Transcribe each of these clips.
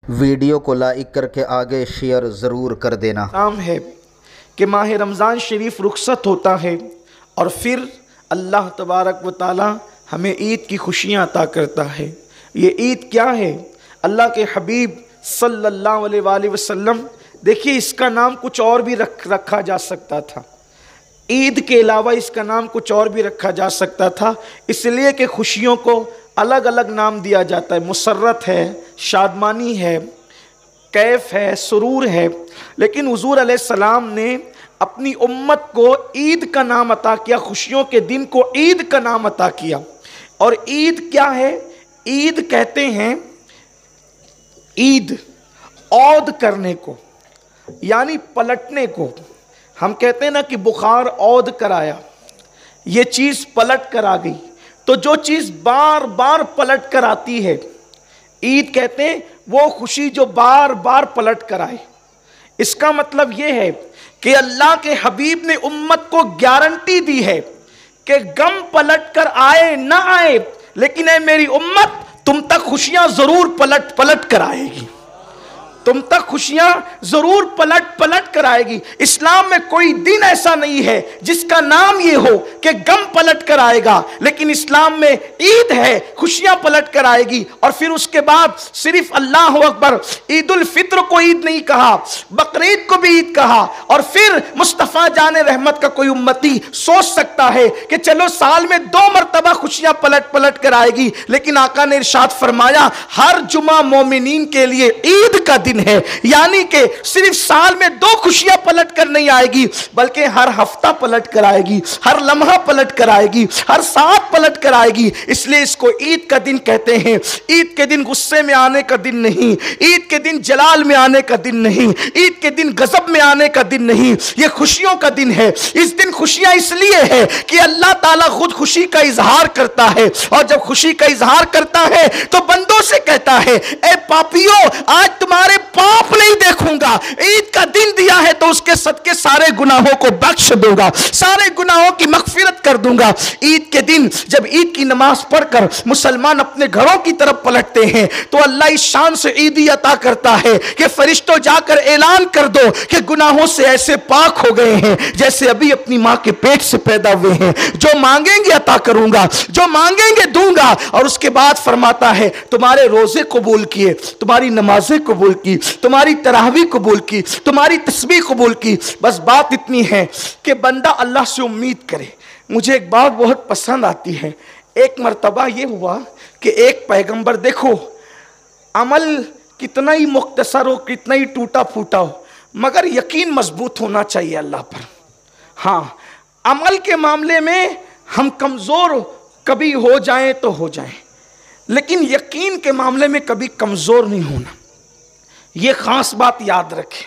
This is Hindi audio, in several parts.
वीडियो को लाइक करके आगे शेयर ज़रूर कर देना। नाम है कि माह रमज़ान शरीफ रुखसत होता है और फिर अल्लाह तबारक व ताला हमें ईद की खुशियाँ अता करता है। ये ईद क्या है? अल्लाह के हबीब सल्लल्लाहु अलैहि वसल्लम, देखिए इसका नाम कुछ और भी रखा जा सकता था। ईद के अलावा इसका नाम कुछ और भी रखा जा सकता था, इसलिए कि खुशियों को अलग अलग नाम दिया जाता है। मुसर्रत है, शादमानी है, कैफ है, सुरूर है। लेकिन हुजूर अलैहिस्सलाम ने अपनी उम्मत को ईद का नाम अता किया, खुशियों के दिन को ईद का नाम अता किया। और ईद क्या है? ईद कहते हैं, ईद औद करने को, यानी पलटने को। हम कहते हैं ना कि बुखार औद कराया, ये चीज़ पलट कर आ गई। तो जो चीज़ बार बार पलट कर आती है, ईद कहते हैं वो खुशी जो बार बार पलट कर आए। इसका मतलब ये है कि अल्लाह के हबीब ने उम्मत को गारंटी दी है कि गम पलट कर आए ना आए, लेकिन ऐ मेरी उम्मत, तुम तक खुशियां जरूर पलट पलट कर आएगी, तुम तक खुशियां जरूर पलट पलट कर आएगी। इस्लाम में कोई दिन ऐसा नहीं है जिसका नाम ये हो कि गम पलट कर आएगा, लेकिन इस्लाम में ईद है, खुशियां पलट कर आएगी। और फिर उसके बाद सिर्फ अल्लाह अकबर, ईद उल फित्र को ईद नहीं कहा, बकरीद को भी ईद कहा। और फिर मुस्तफ़ा जाने रहमत का कोई उम्मती सोच सकता है कि चलो साल में 2 मरतबा खुशियां पलट पलट कर आएगी, लेकिन आका ने इरशाद फरमाया हर जुमा मोमिनीन के लिए ईद का दिन है। यानी कि सिर्फ साल में 2 खुशियां पलट कर नहीं आएगी, बल्कि हर हफ्ता पलट कर आएगी, हर लम्हा पलट कर आएगी, हर साथ पलट कर आएगी। इसलिए इसको ईद का दिन कहते हैं। ईद के दिन गुस्से में आने का दिन नहीं, ईद के दिन जलाल में आने का दिन नहीं, ईद के दिन गजब में आने का दिन नहीं, यह खुशियों का दिन है। इस दिन खुशियां इसलिए है कि अल्लाह ताला खुद खुशी का इजहार करता है, और जब खुशी का इजहार करता है तो बंदों से कहता है, ए पापियों, आज तुम्हारे पाप नहीं देखूंगा, ईद का दिन दिया है तो उसके सदके सारे गुनाहों को बख्श दूंगा, सारे गुनाहों की मगफिरत कर दूंगा। ईद के दिन जब ईद की नमाज पढ़कर मुसलमान अपने घरों की तरफ पलटते हैं तो अल्लाह इस शान से ईदी अता करता है कि फरिश्तों जाकर ऐलान कर दो कि गुनाहों से ऐसे पाक हो गए हैं जैसे अभी अपनी मां के पेट से पैदा हुए हैं। जो मांगेंगे अता करूंगा, जो मांगेंगे दूंगा। और उसके बाद फरमाता है तुम्हारे रोजे कबूल किए, तुम्हारी नमाजें कबूल की, तुम्हारी तरावी कबूल की, तुम्हारी तस्बीह कबूल की। बस बात इतनी है कि बंदा अल्लाह से उम्मीद करे। मुझे एक बात बहुत पसंद आती है। एक मर्तबा ये हुआ कि एक पैगंबर, देखो अमल कितना ही मुख्तसर हो, कितना ही टूटा फूटा हो, मगर यकीन मजबूत होना चाहिए अल्लाह पर। हाँ, अमल के मामले में हम कमज़ोर कभी हो जाएं तो हो जाएं, लेकिन यकीन के मामले में कभी कमज़ोर नहीं होना। ये खास बात याद रखें,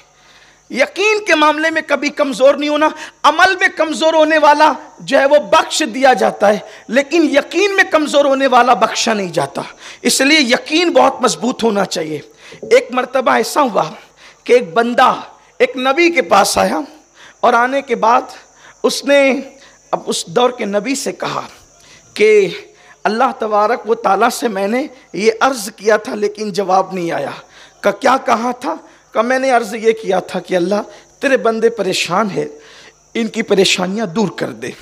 यकीन के मामले में कभी कमज़ोर नहीं होना। अमल में कमज़ोर होने वाला जो है वो बख्श दिया जाता है, लेकिन यकीन में कमज़ोर होने वाला बख्शा नहीं जाता। इसलिए यकीन बहुत मजबूत होना चाहिए। एक मर्तबा ऐसा हुआ कि एक बंदा एक नबी के पास आया, और आने के बाद उसने अब उस दौर के नबी से कहा कि अल्लाह तबारक व ताला से मैंने ये अर्ज़ किया था लेकिन जवाब नहीं आया। का क्या कहा था? का मैंने अर्ज़ ये किया था कि अल्लाह तेरे बंदे परेशान है, इनकी परेशानियां दूर कर दे।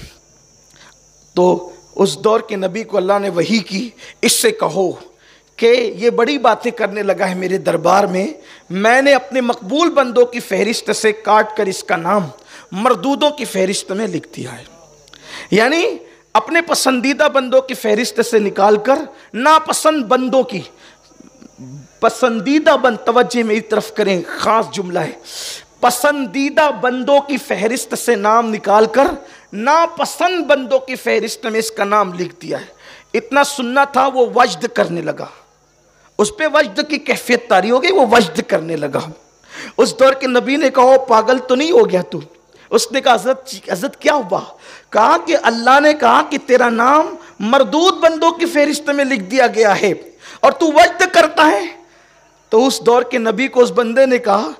तो उस दौर के नबी को अल्लाह ने वही की, इससे कहो कि ये बड़ी बातें करने लगा है मेरे दरबार में, मैंने अपने मकबूल बंदों की फहरिस्त से काट कर इसका नाम मरदूदों की फहरिस्त में लिख दिया है। यानी अपने पसंदीदा बंदों की फहरिस्त से निकालकर नापसंद बंदों की, पसंदीदा बंद, तवज्जो मेरी तरफ करें, खास जुमला है, पसंदीदा बंदों की फहरिस्त से नाम निकालकर नापसंद बंदों की फहरिस्त में इसका नाम लिख दिया है। इतना सुनना था, वो वज्द करने लगा, उस पे वज्द की कैफियत तारी हो गई, वो वज्द करने लगा। उस दौर के नबी ने कहा पागल तो नहीं हो गया तू? उसने कहा हज़रत क्या हुआ? कहा कि अल्लाह ने कहा कि तेरा नाम मरदूद बंदों की फहरिस्त में लिख दिया गया है और तू वज्द करता है। तो उस दौर के नबी को उस बंदे ने कहा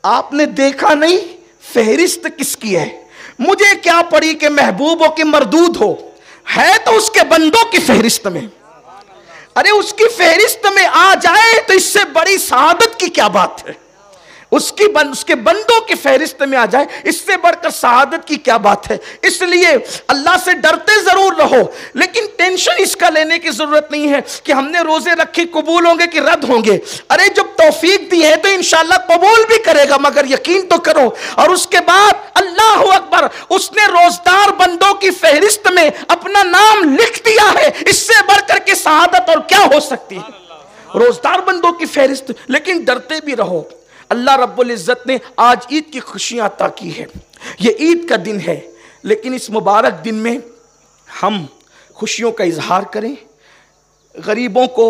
आपने देखा नहीं फहरिस्त किसकी है? मुझे क्या पड़ी कि महबूब हो कि मरदूद हो, है तो उसके बंदों की फहरिस्त में। अरे उसकी फहरिस्त में आ जाए तो इससे बड़ी शहादत की क्या बात है। उसके बंदों की फहरिस्त में आ जाए, इससे बढ़कर शहादत की क्या बात है। इसलिए अल्लाह से डरते जरूर रहो, लेकिन टेंशन इसका लेने की जरूरत नहीं है कि हमने रोजे रखे कबूल होंगे कि रद्द होंगे। अरे जब तौफीक दी है तो इंशाल्लाह कबूल भी करेगा, मगर यकीन तो करो। और उसके बाद अल्लाह अकबर, उसने रोजदार बंदों की फहरिस्त में अपना नाम लिख दिया है। इससे बढ़कर के शहादत और क्या हो सकती है। रोजदार बंदों की फहरिस्त, लेकिन डरते भी रहो। अल्लाह रब्बुल इज़्ज़त ने आज ईद की खुशियां अता की है। ये ईद का दिन है, लेकिन इस मुबारक दिन में हम खुशियों का इजहार करें। गरीबों को,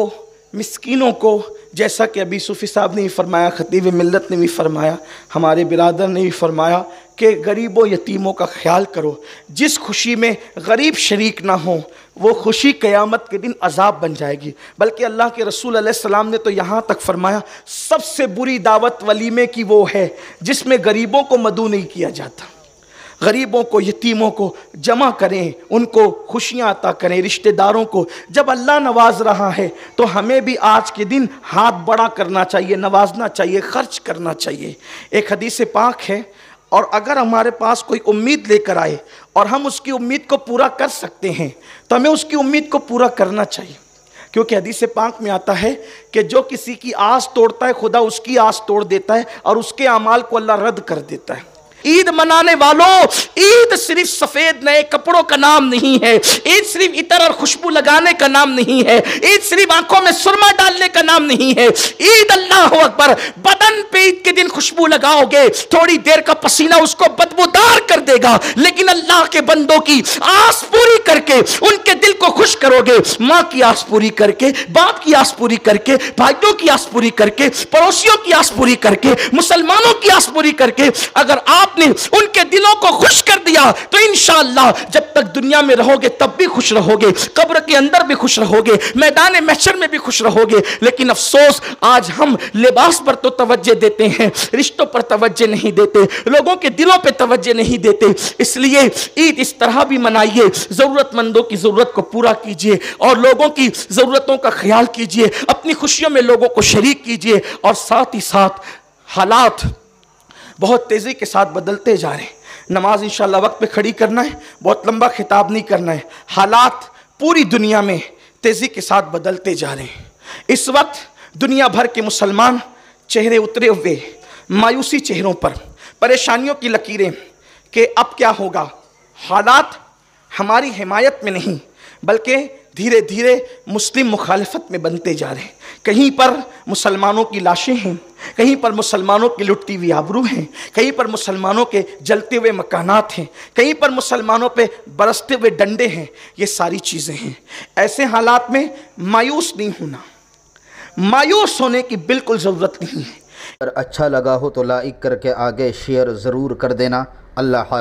मिस्कीनों को, जैसा कि अभी सूफ़ी साहब ने भी फरमाया, खतीब मिल्लत ने भी फरमाया, हमारे बिरादर ने भी फरमाया कि गरीबों यतीमों का ख्याल करो। जिस खुशी में गरीब शरीक ना हो वो खुशी क़यामत के दिन अजाब बन जाएगी। बल्कि अल्लाह के रसूल अलैहिस्सलाम ने तो यहाँ तक फरमाया, सबसे बुरी दावत वलीमे की वो है जिसमें गरीबों को मदऊ नहीं किया जाता। गरीबों को, यतीमों को जमा करें, उनको खुशियाँ अता करें। रिश्तेदारों को जब अल्लाह नवाज रहा है तो हमें भी आज के दिन हाथ बड़ा करना चाहिए, नवाजना चाहिए, खर्च करना चाहिए। एक हदीस पाक है, और अगर हमारे पास कोई उम्मीद लेकर आए और हम उसकी उम्मीद को पूरा कर सकते हैं तो हमें उसकी उम्मीद को पूरा करना चाहिए। क्योंकि हदीस पाक में आता है कि जो किसी की आस तोड़ता है खुदा उसकी आस तोड़ देता है और उसके अमाल को अल्लाह रद्द कर देता है। ईद मनाने वालों, ईद सिर्फ सफेद नए कपड़ों का नाम नहीं है। ईद सिर्फ इतर और खुशबू लगाने का नाम नहीं है। ईद सिर्फ आंखों में सुरमा डालने का नाम नहीं है। ईद, अल्लाह अकबर, बदन पे ईद के दिन खुशबू लगाओगे, थोड़ी देर का पसीना उसको बदबूदार कर देगा, लेकिन अल्लाह के बंदों की आस पूरी करके उनके दिल को खुश करोगे। माँ की आस पूरी करके, बाप की आस पूरी करके, भाइयों की आस पूरी करके, पड़ोसियों की आस पूरी करके, मुसलमानों की आस पूरी करके अगर आपने उनके दिलों को खुश कर दिया तो इंशाअल्लाह जब तक दुनिया में रहोगे तब भी खुश रहोगे, कब्र के अंदर भी खुश रहोगे, मैदान महशर में भी खुश रहोगे। लेकिन अफसोस, आज हम लिबास पर तो तवज्जो देते हैं, रिश्तों पर तवज्जो नहीं देते, लोगों के दिलों पर तवज्जो नहीं देते। इसलिए ईद इस तरह भी मनाइए, जरूरतमंदों की जरूरत को पूरा कीजिए और लोगों की जरूरतों का ख्याल कीजिए, अपनी खुशियों में लोगों को शरीक कीजिए। और साथ ही साथ हालात बहुत तेज़ी के साथ बदलते जा रहे हैं। नमाज इंशाअल्लाह वक्त पे खड़ी करना है, बहुत लंबा खिताब नहीं करना है। हालात पूरी दुनिया में तेज़ी के साथ बदलते जा रहे हैं। इस वक्त दुनिया भर के मुसलमान चेहरे उतरे हुए, मायूसी चेहरों पर, परेशानियों की लकीरें कि अब क्या होगा। हालात हमारी हिमायत में नहीं बल्कि धीरे धीरे मुस्लिम मुखालिफत में बनते जा रहे हैं। कहीं पर मुसलमानों की लाशें हैं, कहीं पर मुसलमानों की लुटती हुई आबरू हैं, कहीं पर मुसलमानों के जलते हुए मकानात हैं, कहीं पर मुसलमानों पे बरसते हुए डंडे हैं। ये सारी चीज़ें हैं। ऐसे हालात में मायूस नहीं होना, मायूस होने की बिल्कुल ज़रूरत नहीं है। अगर अच्छा लगा हो तो लाइक करके आगे शेयर ज़रूर कर देना। अल्लाह हाफ़िज़।